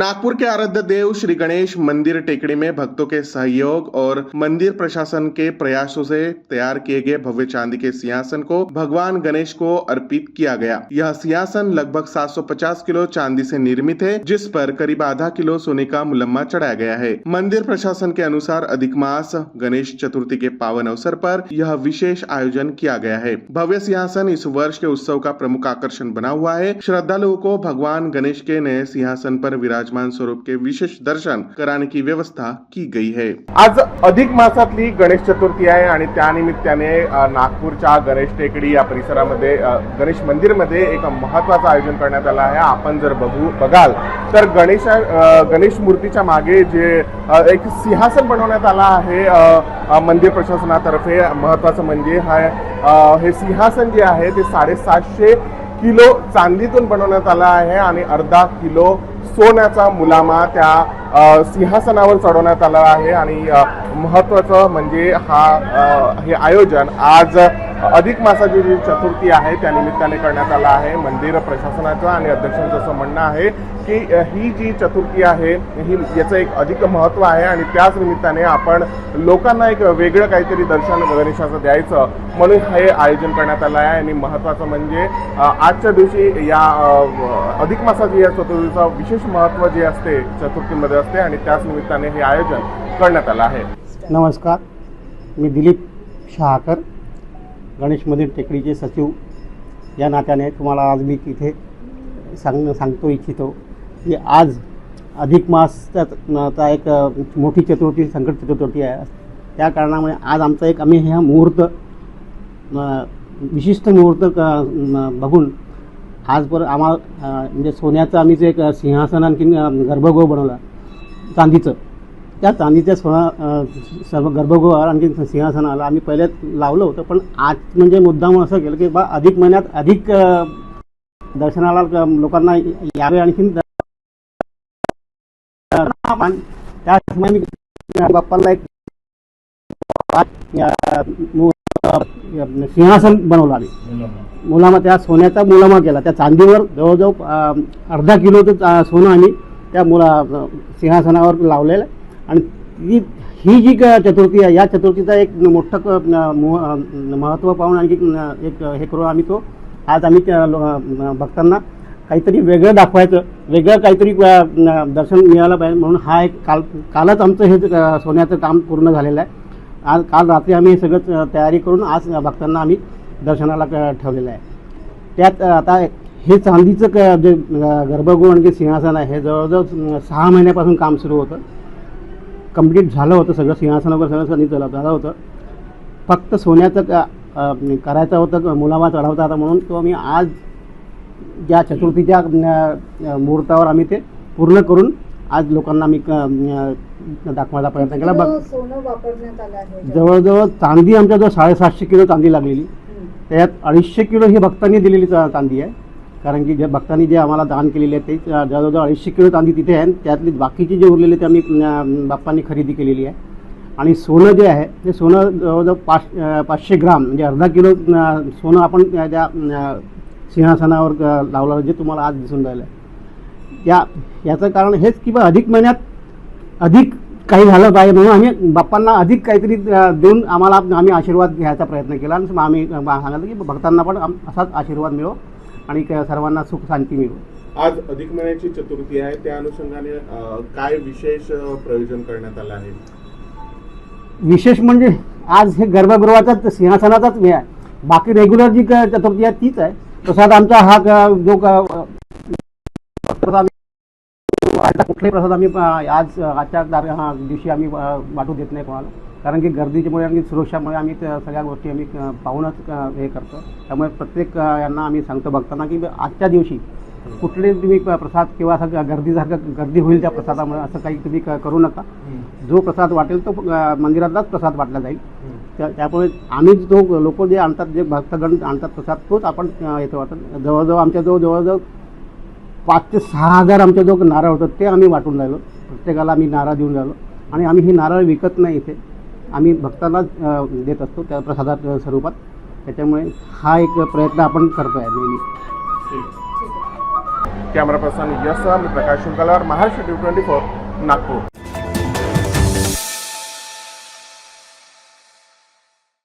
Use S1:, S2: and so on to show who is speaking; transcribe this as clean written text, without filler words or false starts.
S1: नागपुर के आराध्य देव श्री गणेश मंदिर टेकड़ी में भक्तों के सहयोग और मंदिर प्रशासन के प्रयासों से तैयार किए गए भव्य चांदी के सिंहासन को भगवान गणेश को अर्पित किया गया। यह सिंहासन लगभग 750 किलो चांदी से निर्मित है, जिस पर करीब आधा किलो सोने का मुलम्मा चढ़ाया गया है। मंदिर प्रशासन के अनुसार अधिक मास गणेश चतुर्थी के पावन अवसर पर यह विशेष आयोजन किया गया है। भव्य सिंहासन इस वर्ष के उत्सव का प्रमुख आकर्षण बना हुआ है। श्रद्धालुओं को भगवान गणेश के नए सिंहासन पर विराजमान स्वरूप के विशेष दर्शन कराने की व्यवस्था की गई है। आज अधिक मासातली गणेश चतुर्थी आहे आणि त्यानिमित्ताने नागपूरच्या गणेश टेकडी या परिसरामध्ये गणेश मंदिरमध्ये एक महत्त्वाचं आयोजन करण्यात आलं आहे। आपण जर बघाल तर गणेश मूर्तीच्या मागे जे एक सिंहासन बनवण्यात आला आहे मंदिर प्रशासनातर्फे, महत्त्वाचं म्हणजे हे सिंहासन जे आहे ते 750 किलो चांदीतून बनवण्यात आला आहे आणि अर्धा किलो सोन्याचा मुलामा त्या सिंहासनावर चढवण्यात आला आहे। आणि महत्त्वाचं म्हणजे हे आयोजन आज अधिक मासाची जी चतुर्थी आहे त्या निमित्ताने करण्यात आला आहे। मंदिर प्रशासनाचं आणि अध्यक्षांचं असं म्हणणं आहे की ही जी चतुर्थी आहे ही याचं एक अधिक महत्त्व आहे आणि त्याच निमित्ताने आपण लोकांना एक वेगळं काहीतरी दर्शन गणेशाचं द्यायचं म्हणून हे आयोजन करण्यात आलं आहे। आणि महत्त्वाचं म्हणजे आजच्या दिवशी या अधिक मासाची या चतुर्थीचं विशेष महत्त्व जे असते चतुर्थीमध्ये असते आणि त्याच निमित्ताने हे आयोजन करण्यात आलं आहे।
S2: नमस्कार, मी दिलीप शहाकर, गणेश मंदिर टेकडीचे सचिव या नात्याने तुम्हाला आज मी इथे सांगतो इच्छितो की आज अधिक मासचा एक मोठी चतुर्थी, संकट चतुर्थी आहे। त्या कारणामुळे आज आमचा आम्ही ह्या मुहूर्त विशिष्ट मुहूर्त बघून आजपर आम्हाला म्हणजे सोन्याचं आम्ही जे एक सिंहासन आणखी गर्भगृह बनवला चांदीचं, त्या चांदीच्या सर्व गर्भगृहावर आणखी सिंहासनाला आम्ही पहिले लावलं होतं। पण आज म्हणजे मुद्दाम असं केलं की बा अधिक महिन्यात अधिक दर्शनाला लोकांना यावे आणखी त्यामुळे मी बाप्पाला एक सिंहासन बनवलं आम्ही मुलामा, त्या सोन्याचा मुलामा केला। त्या चांदीवर जवळजवळ अर्धा किलोचं सोनं आम्ही त्या सिंहासनावर लावलेलं आहे। आणि ही जी चतुर्थी आहे या चतुर्थीचा एक मोठं महत्त्व पाहून आणखी एक हे करून आम्ही आज आम्ही भक्तांना काहीतरी वेगळं दाखवायचं, वेगळं काहीतरी दर्शन मिळालं पाहिजे म्हणून हा एक कालच आमचं हे सोन्याचं काम पूर्ण झालेलं आहे। आज काल रात्री आम्ही सगळं तयारी करून आज भक्तांना आम्ही दर्शनाला ठेवलेलं आहे। त्यात आता हे चांदीचं जे गर्भगृह आणि सिंहासन आहे हे जवळजवळ 6 महिन्यापासून काम सुरू होतं, कंप्लीट झालं होतं, सगळं सिंहासन वगैरे सगळं झालं होतं। फक्त सोन्याचं करायचं होतं, मुलामा चढावता होता म्हणून तो आम्ही आज ज्या चतुर्थीच्या मुहूर्तावर आम्ही ते पूर्ण करून आज लोकांना आम्ही दाखवायला प्रयत्न केला।
S3: सोनं वापरण्यात आलं आहे,
S2: जवळजवळ चांदी आमच्याजवळ 750 किलो चांदी लागलेली, त्यात 250 किलो ही भक्तांनी दिलेली चांदी आहे। कारण की भक्तांनी जे आम्हाला दान केलेले आहे ते जवळजवळ 250 किलो चांदी तिथे आहे, त्यातली बाकीची जे उरलेली ते आम्ही बाप्पांनी खरेदी केलेली आहे। आणि सोनं जे आहे ते सोनं जवळजवळ 500 ग्राम म्हणजे अर्धा किलो सोनं आपण त्या सिंहासनावर लावलं, जे तुम्हाला आज दिसून राहिलं आहे। याचं कारण हेच की बा अधिक महिन्यात अधिक काही झालं पाहिजे म्हणून आम्ही बाप्पांना अधिक काहीतरी देऊन आम्ही आशीर्वाद घ्यायचा प्रयत्न केला आणि आम्ही सांगितलं की भक्तांना पण असाच आशीर्वाद मिळो आणि सर्वांना सुख शांती मिळो।
S1: आज अधिक महिन्याची चतुर्थी आहे, त्या अनुषंगाने काय विशेष प्रयोजन करण्यात आलं आहे?
S2: विशेष म्हणजे आज हे गर्भगृहाचा सिंहासनाचाच वेळ आहे, बाकी रेग्युलर जी चतुर्थी आहे तीच आहे। प्रसाद आमचा हा जो कुठलाही प्रसाद आम्ही आजच्या दिवशी आम्ही वाटू देत नाही कोणाला, कारण की गर्दीच्यामुळे आणि सुरक्षामुळे आम्ही सगळ्या गोष्टी आम्ही पाहूनच हे करतो। त्यामुळे प्रत्येक यांना आम्ही सांगतो भक्तांना की आजच्या दिवशी कुठले तुम्ही प्रसाद किंवा असं गर्दी होईल त्या प्रसादामुळे असं काही तुम्ही करू नका। जो प्रसाद वाटेल तो मंदिरातलाच प्रसाद वाटला जाईल। त्यामुळे आम्ही जो लोक जे आणतात, जे भक्तगण आणतात प्रसाद तोच आपण येतो वाटत। जवळजवळ आमच्याजवळ 5 ते 6 हजार आमच्याजवळ नारळ होतं ते आम्ही वाटून राहिलो, प्रत्येकाला आम्ही नारळ देऊन राहिलो। आणि आम्ही ही नारळ विकत नाही, इथे आम्ही भक्तांना देत असतो त्या प्रसादाच्या स्वरूपात। त्याच्यामुळे हा एक प्रयत्न आपण करतो आहे नेहमी।
S1: कॅमेरा पर्सन यश मी प्रकाश शुक्लावर महाराष्ट्र TV 24 नागपूर.